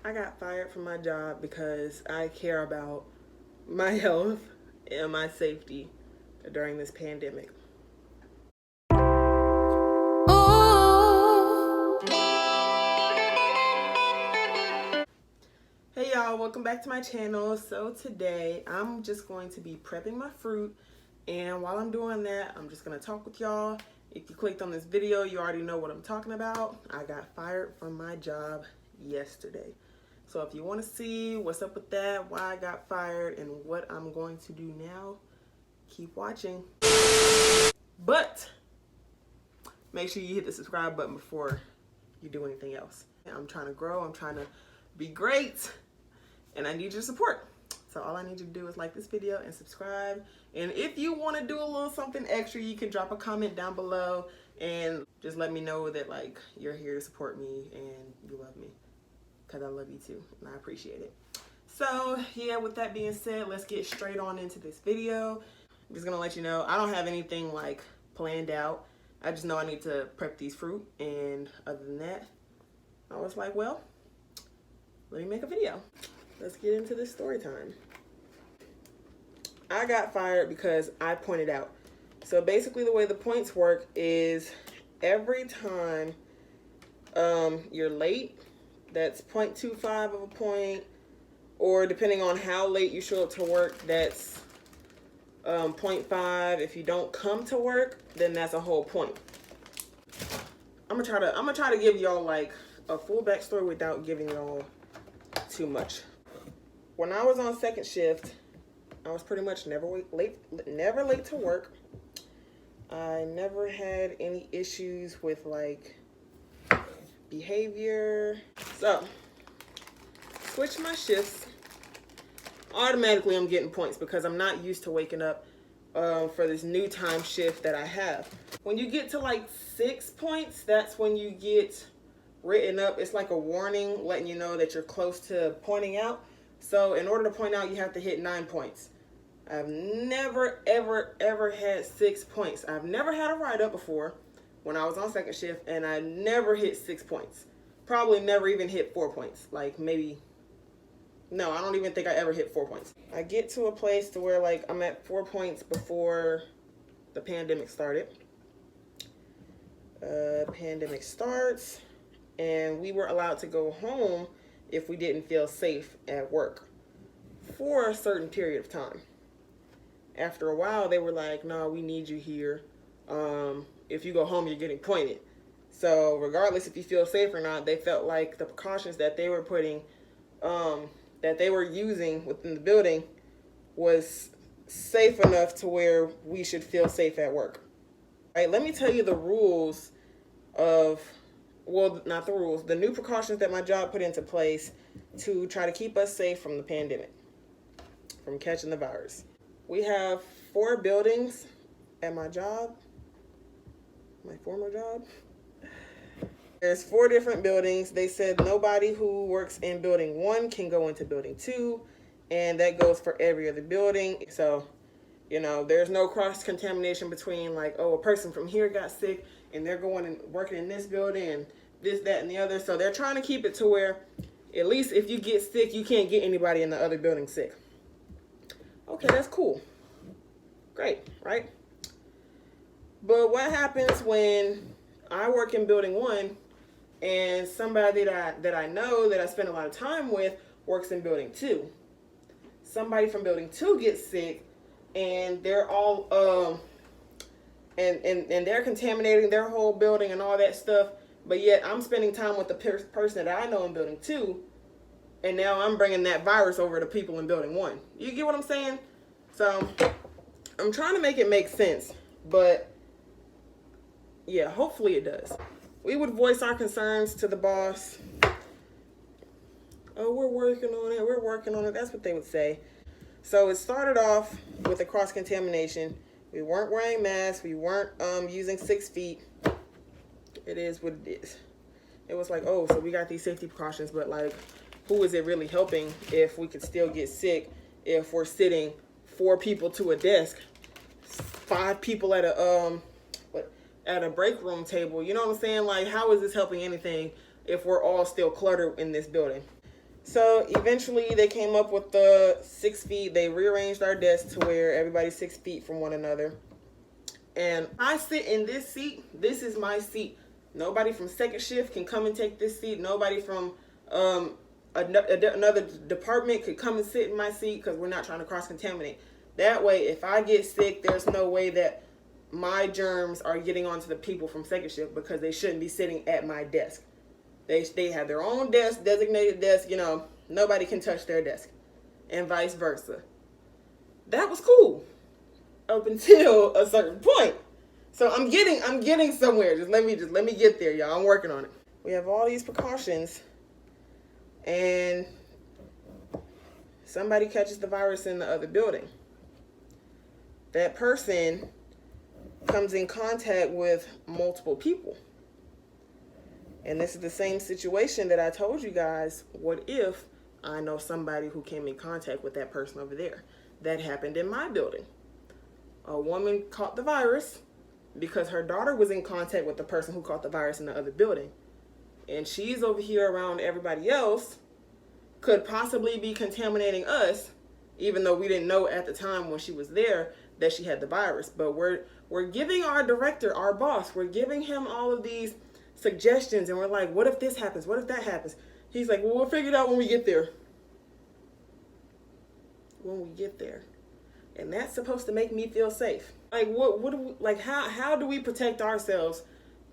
I got fired from my job because I care about my health and my safety during this pandemic. Hey y'all, welcome back to my channel. So today I'm just going to be prepping my fruit, and while I'm doing that, I'm just going to talk with y'all. If you clicked on this video, you already know what I'm talking about. I got fired from my job yesterday. So if you want to see what's up with that, why I got fired, and what I'm going to do now, keep watching. But make sure you hit the subscribe button before you do anything else. I'm trying to grow, I'm trying to be great, and I need your support. So all I need you to do is like this video and subscribe. And if you want to do a little something extra, you can drop a comment down below and just let me know that like you're here to support me and you love me, because I love you too and I appreciate it. So yeah, with that being said, let's get straight on into this video. I'm just gonna let you know I don't have anything like planned out. I just know I need to prep these fruit, and other than that, I was like, well, let me make a video. Let's get into this story time. I got fired because I pointed out. So basically the way the points work is every time you're late, that's 0.25 of a point, or depending on how late you show up to work, that's 0.5. If you don't come to work, then that's a whole point. I'm gonna try to give y'all like a full backstory without giving y'all too much. When I was on second shift, I was pretty much never late to work. I never had any issues with like behavior. So, switch my shifts. Automatically I'm getting points because I'm not used to waking up for this new time shift that I have. When you get to like 6 points, that's when you get written up. It's like a warning letting you know that you're close to pointing out. So in order to point out, you have to hit 9 points. I've never, ever had 6 points. I've never had a write-up before when I was on second shift, and I never hit 6 points. Probably never even hit 4 points. Like maybe, no, I don't even think I ever hit 4 points. I get to a place to where like I'm at 4 points before the pandemic started. Pandemic starts, and we were allowed to go home if we didn't feel safe at work for a certain period of time. After a while, they were like, no, we need you here. If you go home, you're getting pointed. So regardless if you feel safe or not, they felt like the precautions that they were putting, that they were using within the building was safe enough to where we should feel safe at work. All right, let me tell you the rules of, well, not the rules, the new precautions that my job put into place to try to keep us safe from the pandemic, from catching the virus. We have 4 buildings at my job, my former job. There's 4 different buildings. They said nobody who works in building 1 can go into building 2, and that goes for every other building. So, you know, there's no cross-contamination between like, oh, a person from here got sick and they're going and working in this building and this, that, and the other. So they're trying to keep it to where at least if you get sick, you can't get anybody in the other building sick. Okay, that's cool. Great, right? But what happens when I work in building 1 and somebody that I know, that I spend a lot of time with, works in building 2? Somebody from building 2 gets sick, and they're all and they're contaminating their whole building and all that stuff, but yet I'm spending time with the person that I know in building 2, and now I'm bringing that virus over to people in building 1. You get what I'm saying? So I'm trying to make it make sense, but yeah, hopefully it does. We would voice our concerns to the boss. Oh, we're working on it. That's what they would say. So it started off with a cross-contamination. We weren't wearing masks. We weren't using 6 feet. It is what it is. It was like, oh, so we got these safety precautions, but like, who is it really helping if we could still get sick if we're sitting 4 people to a desk, 5 people at a break room table? You know what I'm saying? Like, how is this helping anything if we're all still cluttered in this building? So eventually they came up with the 6 feet. They rearranged our desks to where everybody's 6 feet from one another. And I sit in this seat. This is my seat. Nobody from second shift can come and take this seat. Nobody from another department could come and sit in my seat because we're not trying to cross-contaminate. That way, if I get sick, there's no way that my germs are getting onto the people from second shift because they shouldn't be sitting at my desk. They have their own desk, designated desk, nobody can touch their desk, and vice versa. That was cool up until a certain point. So I'm getting somewhere. Just let me get there, y'all. I'm working on it. We have all these precautions, and somebody catches the virus in the other building. That person comes in contact with multiple people. And this is the same situation that I told you guys. What if I know somebody who came in contact with that person over there? That happened in my building. A woman caught the virus because her daughter was in contact with the person who caught the virus in the other building. And she's over here around everybody else, could possibly be contaminating us, even though we didn't know at the time when she was there that she had the virus. But we're giving our director, our boss, we're giving him all of these suggestions, and we're like, what if this happens? What if that happens? He's like, well, we'll figure it out when we get there. When we get there. And that's supposed to make me feel safe. Like, what do we, like, how do we protect ourselves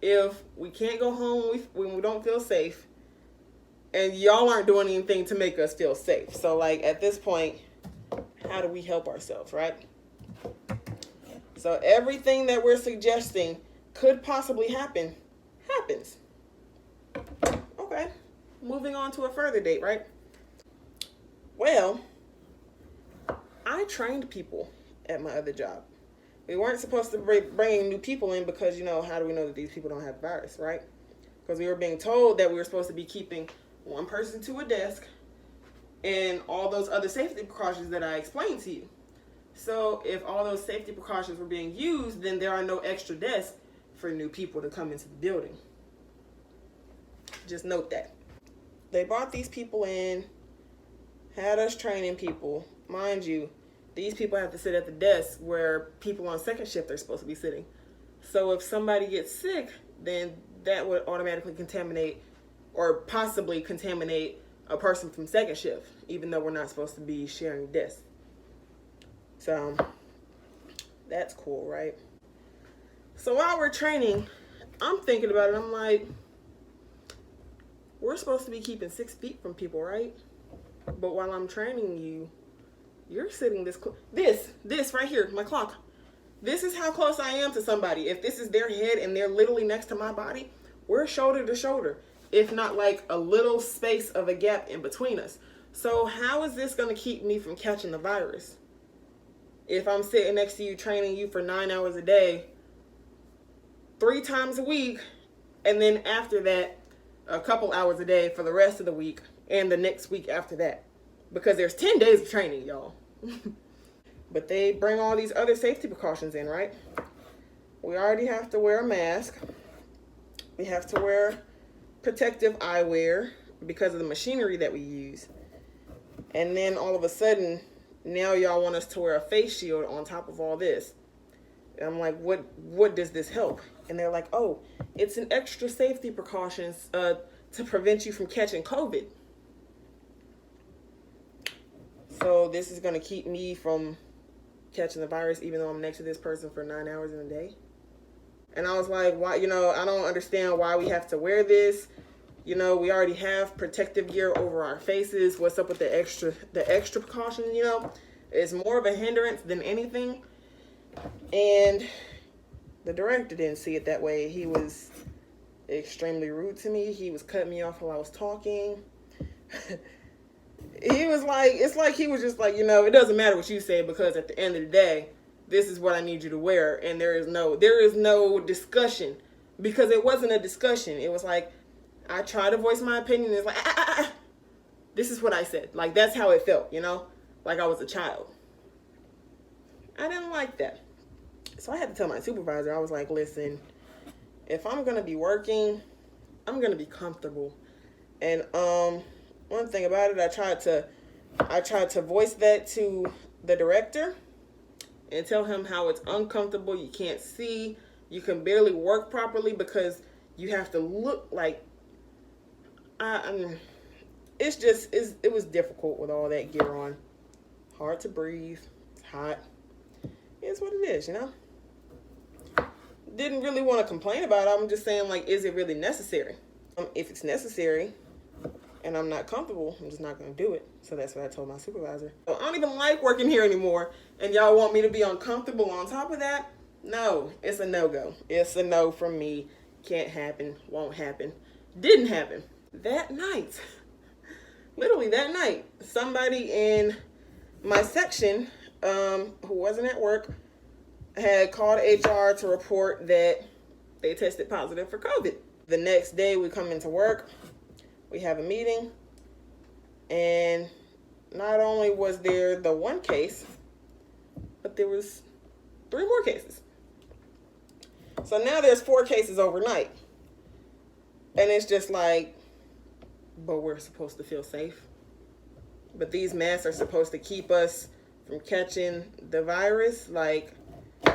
if we can't go home when we don't feel safe, and y'all aren't doing anything to make us feel safe? So, like, at this point, how do we help ourselves, right? So everything that we're suggesting could possibly happens. Okay, moving on to a further date, right? Well, I trained people at my other job. We weren't supposed to bring new people in because, how do we know that these people don't have the virus, right? Because we were being told that we were supposed to be keeping one person to a desk and all those other safety precautions that I explained to you. So if all those safety precautions were being used, then there are no extra desks for new people to come into the building. Just note that. They brought these people in, had us training people. Mind you, these people have to sit at the desk where people on second shift are supposed to be sitting. So if somebody gets sick, then that would automatically contaminate or possibly contaminate a person from second shift, even though we're not supposed to be sharing desks. So that's cool, right? So while we're training, I'm thinking about it. I'm like, we're supposed to be keeping 6 feet from people, right? But while I'm training you, you're sitting this right here, my clock. This is how close I am to somebody. If this is their head and they're literally next to my body, we're shoulder to shoulder, if not like a little space of a gap in between us. So how is this going to keep me from catching the virus? If I'm sitting next to you, training you for 9 hours a day, 3 times a week, and then after that, a couple hours a day for the rest of the week and the next week after that. Because there's 10 days of training, y'all. But they bring all these other safety precautions in, right? We already have to wear a mask. We have to wear protective eyewear because of the machinery that we use. And then all of a sudden, now y'all want us to wear a face shield on top of all this. And I'm like, what does this help? And they're like, oh, it's an extra safety precautions to prevent you from catching COVID. So this is going to keep me from catching the virus even though I'm next to this person for 9 hours in a day. And I was like, why, I don't understand why we have to wear this. We already have protective gear over our faces. What's up with the extra precautions, It's more of a hindrance than anything. And the director didn't see it that way. He was extremely rude to me. He was cutting me off while I was talking. He was like, it's like he was just like, it doesn't matter what you say because at the end of the day, this is what I need you to wear. And there is no discussion, because it wasn't a discussion. It was like, I try to voice my opinion. It's like, this is what I said. Like, that's how it felt, like I was a child. I didn't like that. So I had to tell my supervisor, I was like, listen, if I'm going to be working, I'm going to be comfortable. And, one thing about it, I tried to voice that to the director and tell him how it's uncomfortable. You can't see. You can barely work properly because you have to look like. I mean, it was difficult with all that gear on. Hard to breathe. It's hot. It's what it is, you know. Didn't really want to complain about it. I'm just saying, like, is it really necessary? If it's necessary and I'm not comfortable, I'm just not going to do it. So that's what I told my supervisor. So I don't even like working here anymore, and y'all want me to be uncomfortable on top of that? No, it's a no-go. It's a no from me. Can't happen. Won't happen. Didn't happen. That night, literally that night, somebody in my section who wasn't at work had called HR to report that they tested positive for COVID. The next day we come into work, we have a meeting, and not only was there the one case, but there was 3 more cases. So now there's 4 cases overnight. And it's just like, but we're supposed to feel safe. But these masks are supposed to keep us from catching the virus. Like,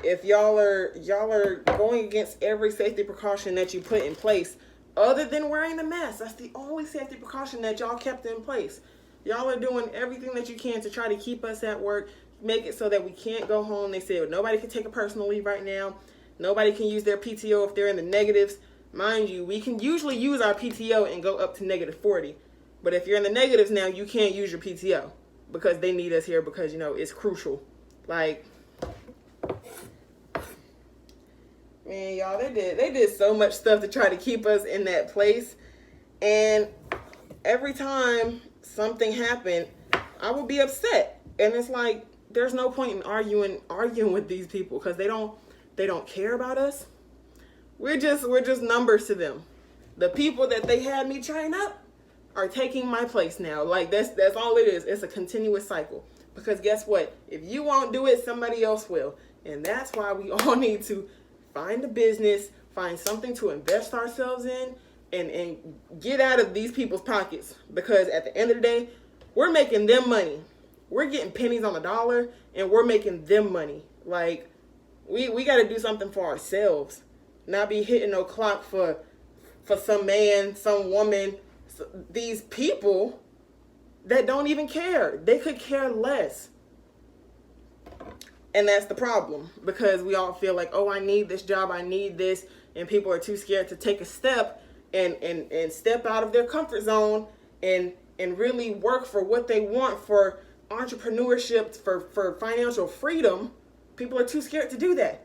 if y'all are going against every safety precaution that you put in place, other than wearing the mask, that's the only safety precaution that y'all kept in place. Y'all are doing everything that you can to try to keep us at work, make it so that we can't go home. They said nobody can take a personal leave right now. Nobody can use their PTO if they're in the negatives. Mind you, we can usually use our PTO and go up to -40. But if you're in the negatives now, you can't use your PTO because they need us here because, you know, it's crucial. Like, man, y'all, they did so much stuff to try to keep us in that place. And every time something happened, I would be upset. And it's like, there's no point in arguing with these people because they don't care about us. We're just numbers to them. The people that they had me train up are taking my place now. Like, that's all it is. It's a continuous cycle. Because guess what? If you won't do it, somebody else will. And that's why we all need to find a business, find something to invest ourselves in, and get out of these people's pockets. Because at the end of the day, we're making them money. We're getting pennies on the dollar, and we're making them money. Like, we got to do something for ourselves. Not be hitting no clock for some man, some woman, these people that don't even care. They could care less. And that's the problem, because we all feel like, oh, I need this job, I need this, and people are too scared to take a step and step out of their comfort zone and really work for what they want, for entrepreneurship, for financial freedom. People are too scared to do that.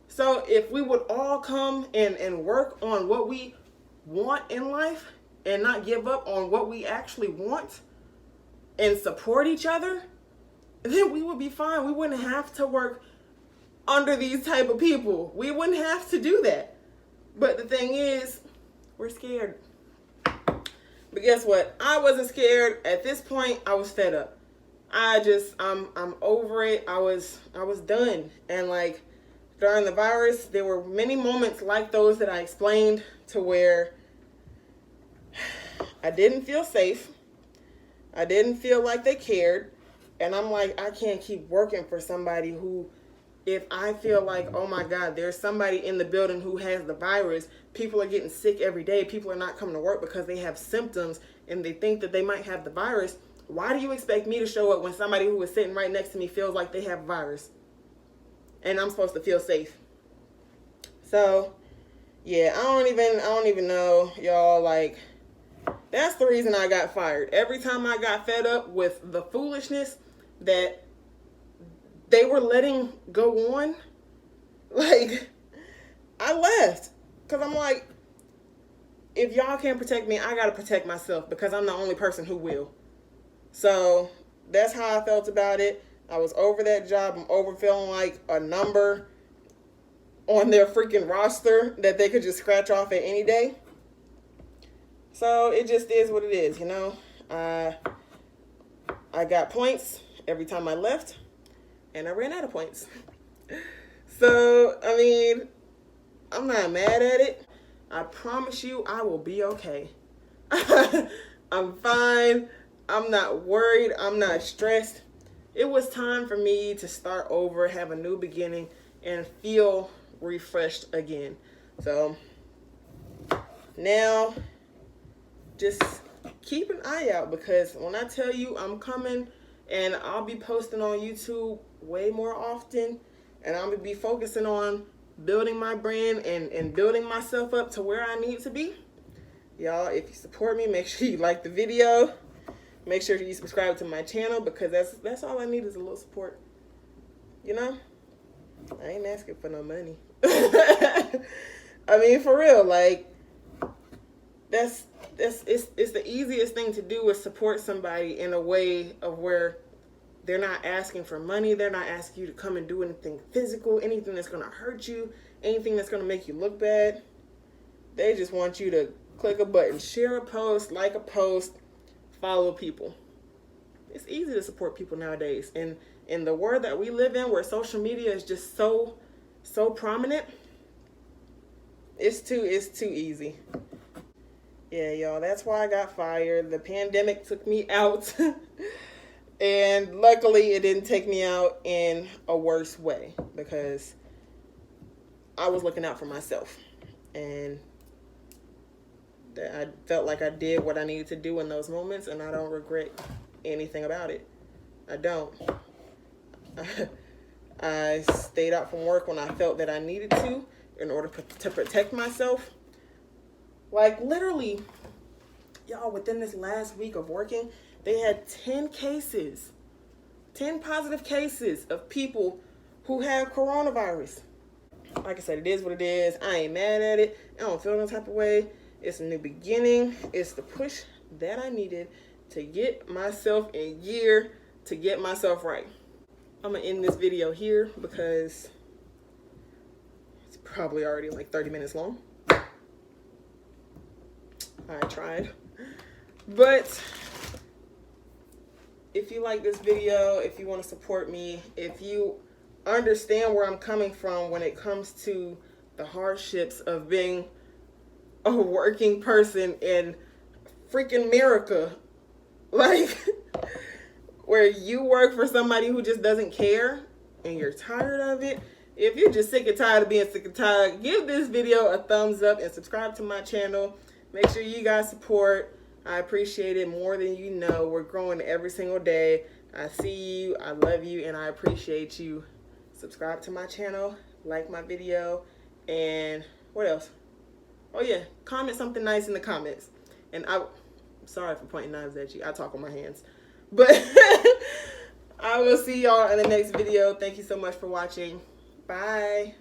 So if we would all come and work on what we want in life and not give up on what we actually want and support each other, then we would be fine. We wouldn't have to work under these type of people. We wouldn't have to do that. But the thing is, we're scared. But guess what? I wasn't scared. At this point, I was fed up. I'm over it. I was done. And like, during the virus, there were many moments like those that I explained, to where I didn't feel safe. I didn't feel like they cared. And I'm like, I can't keep working for somebody who, if I feel like, oh my God, there's somebody in the building who has the virus, people are getting sick every day, people are not coming to work because they have symptoms and they think that they might have the virus. Why do you expect me to show up when somebody who is sitting right next to me feels like they have a virus? And I'm supposed to feel safe. So, yeah, I don't even know, y'all. Like, that's the reason I got fired. Every time I got fed up with the foolishness that they were letting go on, like, I left. Because I'm like, if y'all can't protect me, I got to protect myself, because I'm the only person who will. So that's how I felt about it. I was over that job. I'm over feeling like a number on their freaking roster that they could just scratch off at any day. So it just is what it is, you know. I got points every time I left, and I ran out of points. So, I mean, I'm not mad at it. I promise you I will be okay. I'm fine. I'm not worried. I'm not stressed. It was time for me to start over, have a new beginning, and feel refreshed again. So now just keep an eye out, because when I tell you I'm coming, and I'll be posting on YouTube way more often, and I'm going to be focusing on building my brand and building myself up to where I need to be. Y'all, if you support me, make sure you like the video. Make sure you subscribe to my channel, because that's all I need is a little support. You know? I ain't asking for no money. I mean, for real, like, it's the easiest thing to do is support somebody in a way of where they're not asking for money. They're not asking you to come and do anything physical, anything that's going to hurt you, anything that's going to make you look bad. They just want you to click a button, share a post, like a post, follow people. It's easy to support people nowadays. And in the world that we live in, where social media is just so prominent, it's too easy. Yeah, y'all, that's why I got fired. The pandemic took me out. And luckily it didn't take me out in a worse way, because I was looking out for myself. And I felt like I did what I needed to do in those moments, and I don't regret anything about it. I don't. I stayed out from work when I felt that I needed to in order to protect myself. Like, literally, y'all, within this last week of working, they had 10 positive cases of people who have coronavirus. Like I said, it is what it is. I ain't mad at it. I don't feel no type of way. It's a new beginning. It's the push that I needed to get myself in gear, to get myself right. I'm going to end this video here because it's probably already like 30 minutes long. I tried. But if you like this video, if you want to support me, if you understand where I'm coming from when it comes to the hardships of being a working person in freaking America, like, where you work for somebody who just doesn't care and you're tired of it. If you're just sick and tired of being sick and tired, give this video a thumbs up and subscribe to my channel. Make sure you guys support. I appreciate it more than you know. We're growing every single day. I see you, I love you, and I appreciate you. Subscribe to my channel, like my video, and what else? Oh yeah, comment something nice in the comments. And I'm sorry for pointing knives at you. I talk with my hands. But I will see y'all in the next video. Thank you so much for watching. Bye.